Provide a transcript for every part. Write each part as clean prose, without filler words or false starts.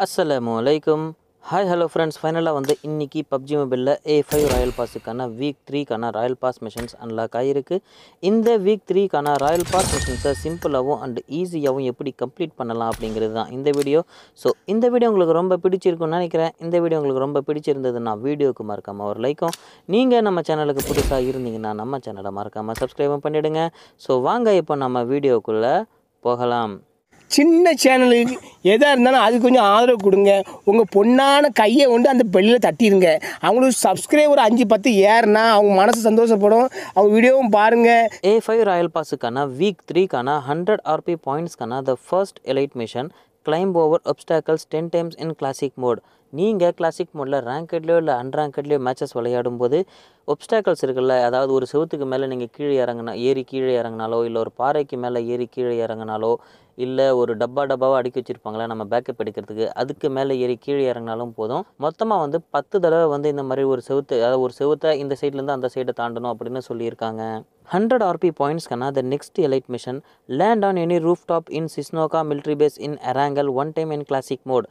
அஸ்ஸலாமுஅலைக்கும். Hi hello friends, ஃபைனலாக வந்து இன்றைக்கி பப்ஜி மொபைலில் A5 ராயல் பாஸுக்கான வீக் 3க்கான ராயல் பாஸ் மிஷன்ஸ் அன்லாக் ஆகிருக்கு. இந்த வீக் 3க்கான ராயல் பாஸ் மிஷன்ஸை சிம்பிளாகவும் அண்ட் ஈஸியாகவும் எப்படி கம்ப்ளீட் பண்ணலாம் அப்படிங்கிறது தான் இந்த வீடியோ. ஸோ இந்த வீடியோ உங்களுக்கு ரொம்ப பிடிச்சிருக்குன்னு நினைக்கிறேன். இந்த வீடியோ உங்களுக்கு ரொம்ப பிடிச்சிருந்ததுன்னா வீடியோவுக்கு மறக்காமல் ஒரு லைக்கும், நீங்கள் நம்ம சேனலுக்கு புதுசாக இருந்தீங்கன்னா நம்ம சேனலை மறக்காமல் சப்ஸ்கிரைபும் பண்ணிவிடுங்க. ஸோ வாங்க இப்போ நம்ம வீடியோக்குள்ளே போகலாம். சின்ன சேனலுக்கு எதாக இருந்தாலும் அது கொஞ்சம் ஆதரவு கொடுங்க. உங்கள் பொண்ணான கையை கொண்டு அந்த பெல்லில் தட்டிடுங்க. அவங்களுக்கு சப்ஸ்கிரைபர் 5-10 ஏறுனா அவங்க மனசு சந்தோஷப்படும். அவங்க வீடியோவும் பாருங்கள். A5 ராயல் பாஸுக்கான வீக் 3க்கான 100 RP பாயிண்ட்ஸ்க்கான the first elite mission climb over obstacles 10 times in classic mode. நீங்கள் கிளாசிக் மோடில் ரேங்கட்லேயோ இல்லை அன்ரேங்கட்லேயோ மேட்சஸ் விளையாடும்போது ஒப்ஸ்டாக்கல்ஸ் இருக்குல்ல, அதாவது ஒரு செவத்துக்கு மேலே நீங்கள் கீழே இறங்கினாலோ இல்லை ஒரு பாறைக்கு மேலே ஏறி கீழே இறங்கினாலோ இல்லை ஒரு டப்பாவாக அடுக்கி வச்சுருப்பாங்களே நம்ம பேக்கப் எடுக்கிறதுக்கு, அதுக்கு மேலே ஏறி கீழே இறங்கினாலும் போதும். மொத்தமாக வந்து 10 தடவை வந்து இந்த மாதிரி ஒரு செவுத்து, அதாவது ஒரு செவுத்தை இந்த சைட்லேருந்து அந்த சைடை தாண்டணும் அப்படின்னு சொல்லியிருக்காங்க. 100 RP பாயிண்ட்ஸ்க்கான the next elite mission land on any roof top in Sosnovka military base in Erangel 1 time in classic mode.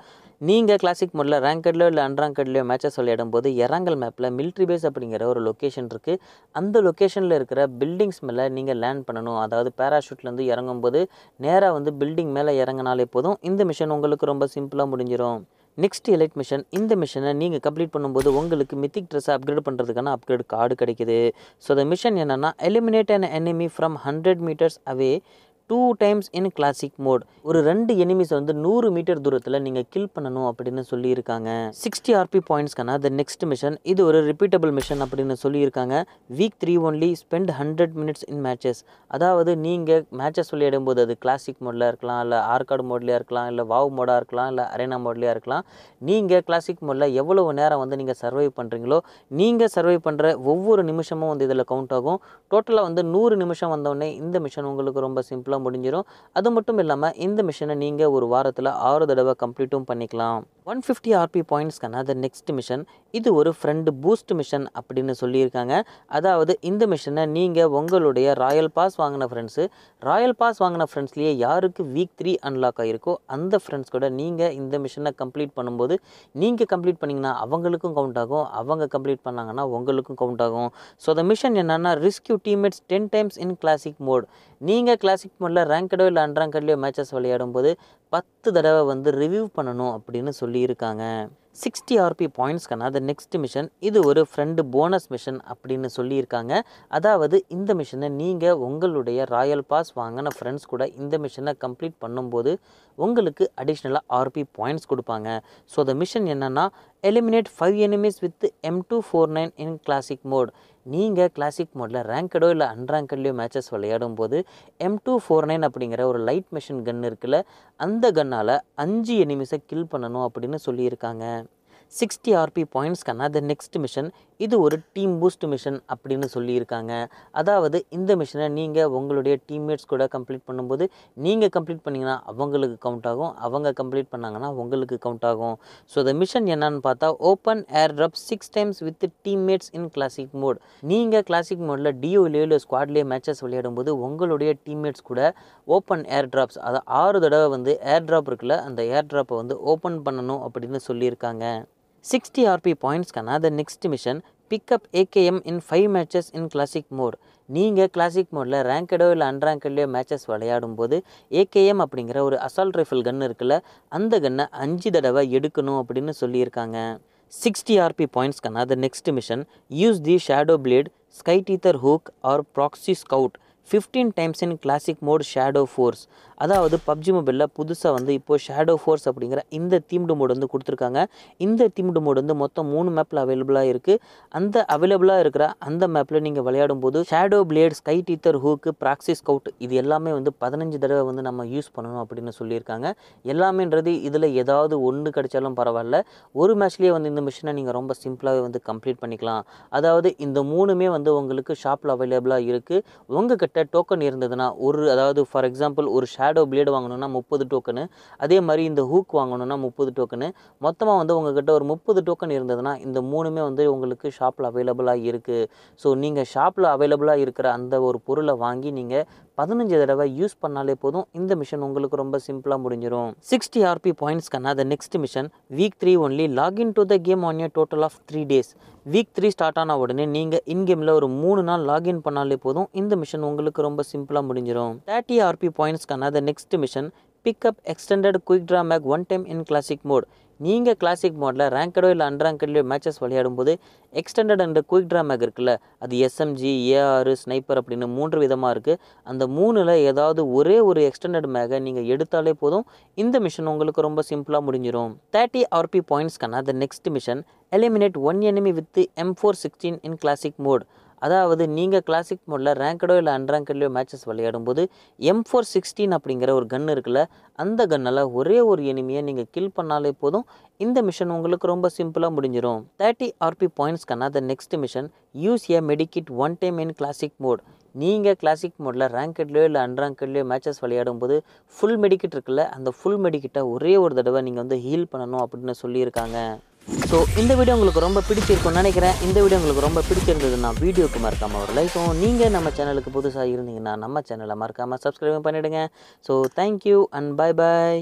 நீங்கள் கிளாசிக் மோடில் ரேங்கட்லையோ இல்லை அன்ரேங்கட்லையோ மேட்சஸ் விளையாடும் போது எராங்கல் மேப்பில் மிலிட்ரி பேஸ் அப்படிங்கிற ஒரு லொக்கேஷன் இருக்குது. அந்த லொக்கேஷனில் இருக்கிற பில்டிங்ஸ் மேலே நீங்கள் லேண்ட் பண்ணணும். அதாவது பேராஷூட்லேருந்து இறங்கும்போது நேராக வந்து பில்டிங் மேலே இறங்கினாலே போதும். இந்த மிஷன் உங்களுக்கு ரொம்ப சிம்பிளாக முடிஞ்சிடும். நெக்ஸ்ட் எலைட் மிஷன், இந்த மிஷனை நீங்கள் கம்ப்ளீட் பண்ணும்போது உங்களுக்கு மித்திக் ட்ரெஸ்ஸை அப்கிரேட் பண்ணுறதுக்கான அப்கிரேட் கார்டு கிடைக்குது. ஸோ அந்த மிஷன் என்னென்னா eliminate an enemy from 100 meters away 2 times in classic mode. ஒரு 2 எனிமிஸ் வந்து 100 மீட்டர் தூரத்தில் நீங்கள் கில் பண்ணணும் அப்படின்னு சொல்லியிருக்காங்க. 60 RP பாயிண்ட்ஸ்க்கான த நெக்ஸ்ட் மிஷன், இது ஒரு ரிப்பீட்டபிள் மிஷன் அப்படின்னு சொல்லியிருக்காங்க. வீக் 3 ஒன்லி ஸ்பெண்ட் 100 minutes இன் மேட்சஸ். அதாவது நீங்கள் மேட்சஸ் விளையாடும் போது அது கிளாசிக் மோடில் இருக்கலாம், இல்லை ஆர்கார்டு மோட்லேயே இருக்கலாம், இல்லை வாவ் மோடாக இருக்கலாம், இல்லை அரேனா மோட்லேயே இருக்கலாம். நீங்கள் கிளாசிக் மோடில் எவ்வளவு நேரம் வந்து நீங்கள் சர்வைவ் பண்ணுறீங்களோ, நீங்கள் சர்வைவ் பண்ணுற ஒவ்வொரு நிமிஷமும் வந்து இதில் கவுண்ட் ஆகும். டோட்டலாக வந்து 100 நிமிஷம் வந்தோடனே இந்த மிஷன் உங்களுக்கு ரொம்ப சிம்பிளாக முடிஞ்சிடும். அது மட்டும் இல்லாமல் இந்த மிஷனை நீங்கள் ஒரு வாரத்தில் 6 தடவை கம்ப்ளீட்டும் பண்ணிக்கலாம். 150 RP பாயிண்ட்ஸ்க்கான த நெக்ஸ்ட் மிஷன், இது ஒரு ஃப்ரெண்டு பூஸ்ட் மிஷன் அப்படின்னு சொல்லியிருக்காங்க. அதாவது இந்த மிஷனை நீங்கள் உங்களுடைய ராயல் பாஸ் வாங்கின ஃப்ரெண்ட்ஸ்லேயே யாருக்கு வீக் 3 அன்லாக் ஆகிருக்கோ அந்த ஃப்ரெண்ட்ஸ் கூட நீங்கள் இந்த மிஷனை கம்ப்ளீட் பண்ணும்போது, நீங்கள் கம்ப்ளீட் பண்ணிங்கன்னா அவங்களுக்கும் கவுண்ட் ஆகும், அவங்க கம்ப்ளீட் பண்ணாங்கன்னா உங்களுக்கும் கவுண்ட் ஆகும். ஸோ அந்த மிஷன் என்னென்னா rescue teammates 10 times in classic mode. நீங்கள் கிளாசிக் மோடில் ரேங்கடோ இல்லை அன்ரேங்கட்லையோ மேட்சஸ் விளையாடும் போது 10 தடவை வந்து ரிவ்யூ பண்ணணும் அப்படின்னு சொல்லியிருக்காங்க. 60 RP பாயிண்ட்ஸ்க்கான த நெக்ஸ்ட் மிஷன், இது ஒரு ஃப்ரெண்டு போனஸ் மிஷன் அப்படின்னு சொல்லியிருக்காங்க. அதாவது இந்த மிஷனை நீங்கள் உங்களுடைய ராயல் பாஸ் வாங்கின ஃப்ரெண்ட்ஸ் கூட இந்த மிஷனை கம்ப்ளீட் பண்ணும்போது உங்களுக்கு அடிஷ்னலாக RP பாயிண்ட்ஸ் கொடுப்பாங்க. ஸோ அந்த மிஷன் என்னென்னா eliminate 5 enemies with M249 in classic mode. நீங்கள் கிளாசிக் மோடில் ரேங்கடோ இல்லை அன்ரேங்கட்லையோ மேட்சஸ் விளையாடும் போது M249 அப்படிங்கிற ஒரு லைட் மிஷின் கன் இருக்குல்ல, அந்த கன்னால் 5 எனிமிஸை கில் பண்ணணும் அப்படின்னு சொல்லியிருக்காங்க. 60 RP பாயிண்ட்ஸ்க்கான த நெக்ஸ்ட் மிஷன், இது ஒரு டீம் பூஸ்ட் மிஷன் அப்படின்னு சொல்லியிருக்காங்க. அதாவது இந்த மிஷனை நீங்கள் உங்களுடைய டீம்மேட்ஸ் கூட கம்ப்ளீட் பண்ணும்போது நீங்கள் கம்ப்ளீட் பண்ணிங்கன்னா அவங்களுக்கு கவுண்ட் ஆகும், அவங்க கம்ப்ளீட் பண்ணாங்கன்னா உங்களுக்கு கவுண்ட் ஆகும். ஸோ இந்த மிஷன் என்னன்னு பார்த்தா open air drop 6 times with teammates in classic mode. நீங்கள் கிளாசிக் மோடில் டிஓலேயோ இல்லை ஸ்குவாட்லேயோ மேட்சஸ் விளையாடும்போது உங்களுடைய டீம்மேட்ஸ் கூட ஓப்பன் ஏர் ட்ராப்ஸ், அதாவது 6 தடவை வந்து ஏர் ட்ராப் இருக்குல்ல, அந்த ஏர் ட்ராப்பை வந்து ஓப்பன் பண்ணணும் அப்படின்னு சொல்லியிருக்காங்க. 60 RP பாயிண்ட்ஸ்க்கான the next mission pick up AKM in 5 matches in classic mode. நீங்கள் கிளாசிக் மோடில் ரேங்கடோ இல்லை அன்ரேங்கட்லையோ மேட்சஸ் விளையாடும் போது AKM அப்படிங்கிற ஒரு அசால்ட் ரைஃபிள் கன் இருக்குல்ல, அந்த கன்னை 5 தடவை எடுக்கணும் அப்படின்னு சொல்லியிருக்காங்க. 60 RP பாயிண்ட்ஸ்க்கான the next mission use the shadow blade sky tether hook or proxy scout 15 times in classic mode shadow force. அதாவது பப்ஜி மொபைலில் புதுசாக வந்து இப்போது ஷேடோ ஃபோர்ஸ் அப்படிங்கிற இந்த தீம்டு மோடு வந்து கொடுத்துருக்காங்க. இந்த தீம்டு மோடு வந்து மொத்தம் 3 மேப்பில் அவைலபிளாக இருக்குது. அந்த அவைலபிளாக இருக்கிற அந்த மேப்பில் நீங்கள் விளையாடும் போது shadow blade, sky tether hook, proxy scout இது எல்லாமே வந்து 15 தடவை வந்து நம்ம யூஸ் பண்ணணும் அப்படின்னு சொல்லியிருக்காங்க. எல்லாமேன்றது இதில் ஏதாவது ஒன்று கிடைச்சாலும் பரவாயில்ல, ஒரு மேட்ச்லேயே வந்து இந்த மிஷனை நீங்கள் ரொம்ப சிம்பிளாகவே வந்து கம்ப்ளீட் பண்ணிக்கலாம். அதாவது இந்த 3மே வந்து உங்களுக்கு ஷாப்பில் அவைலபிளாக இருக்குது. உங்கள் கிட்ட டோக்கன் இருந்ததுன்னா அதாவது ஃபார் எக்ஸாம்பிள் ஒரு ஷேடோ பிளேடு வாங்கணும்னா 30 டோக்கனு, அதே மாதிரி இந்த ஹூக் வாங்கணும்னா 30 டோக்கனு, மொத்தமாக வந்து உங்ககிட்ட ஒரு 30 டோக்கன் இருந்ததுன்னா இந்த 3மே வந்து உங்களுக்கு ஷாப்பில் அவைலபிளாக இருக்குது. ஸோ நீங்கள் ஷாப்பில் அவைலபிளாக இருக்கிற அந்த ஒரு பொருளை வாங்கி நீங்கள் 15 தடவை யூஸ் பண்ணாலே போதும் இந்த மிஷன் உங்களுக்கு ரொம்ப சிம்பிளாக முடிஞ்சிடும். 60 RP பாயிண்ட்ஸ்க்கான the next mission week 3 only login to the game on a total of 3 days. Week 3 start ஆன உடனே நீங்கள் இன்கேமில் ஒரு 3 நாள் லாகின் பண்ணாலே போதும் இந்த மிஷன் உங்களுக்கு ரொம்ப சிம்பிளாக முடிஞ்சிடும். 30 RP பாயிண்ட்ஸ்க்கான the next mission pick up extended quick draw mag one time in classic mode. நீங்கள் கிளாசிக் மோடில் ரேங்கடோ இல்லை அன்ரேங்கட்லேயோ மேட்சஸ் விளையாடும்போது extended and quick draw mag இருக்குல்ல, அது எஸ்எம்ஜி, ஏஆர், ஸ்னைப்பர் அப்படின்னு 3 விதமாக இருக்குது. அந்த 3ல் ஏதாவது ஒரே ஒரு எக்ஸ்டெண்டட் மேகை நீங்கள் எடுத்தாலே போதும் இந்த மிஷன் உங்களுக்கு ரொம்ப சிம்பிளாக முடிஞ்சிடும். 30 RP பாயிண்ட்ஸ்க்கான the next mission eliminate one enemy with M416 in classic mode. அதாவது நீங்கள் கிளாசிக் மோடில் ரேங்கடோ இல்லை அன்ரேங்கட்லேயோ மேட்சஸ் விளையாடும்போது M416 அப்படிங்கிற ஒரு கன் இருக்குல்ல, அந்த கன்னால் ஒரே ஒரு எனிமியை நீங்கள் கில் பண்ணாலே போதும் இந்த மிஷன் உங்களுக்கு ரொம்ப சிம்பிளாக முடிஞ்சிடும். 30 RP பாயிண்ட்ஸ்க்கான the next mission use a medikit one time in classic mode. நீங்கள் கிளாசிக் மோடில் ரேங்கட்லேயோ இல்லை அன்ரேங்கட்லேயோ மேட்சஸ் விளையாடும்போது ஃபுல் மெடிக்கிட் இருக்குல்ல, அந்த ஃபுல் மெடிக்கிட்டை ஒரே ஒரு தடவை நீங்கள் வந்து ஹீல் பண்ணணும் அப்படின்னு சொல்லியிருக்காங்க. ஸோ இந்த வீடியோ உங்களுக்கு ரொம்ப பிடிச்சிருக்கும்னு நினைக்கிறேன். இந்த வீடியோ உங்களுக்கு ரொம்ப பிடிச்சிருந்ததுன்னா வீடியோக்கு மறக்காமல் ஒரு லைக்கும், நீங்கள் நம்ம சேனலுக்கு புதுசாக இருந்தீங்கன்னா நம்ம சேனலை மறக்காமல் சப்ஸ்கிரைப் பண்ணிவிடுங்க. So thank you and bye bye.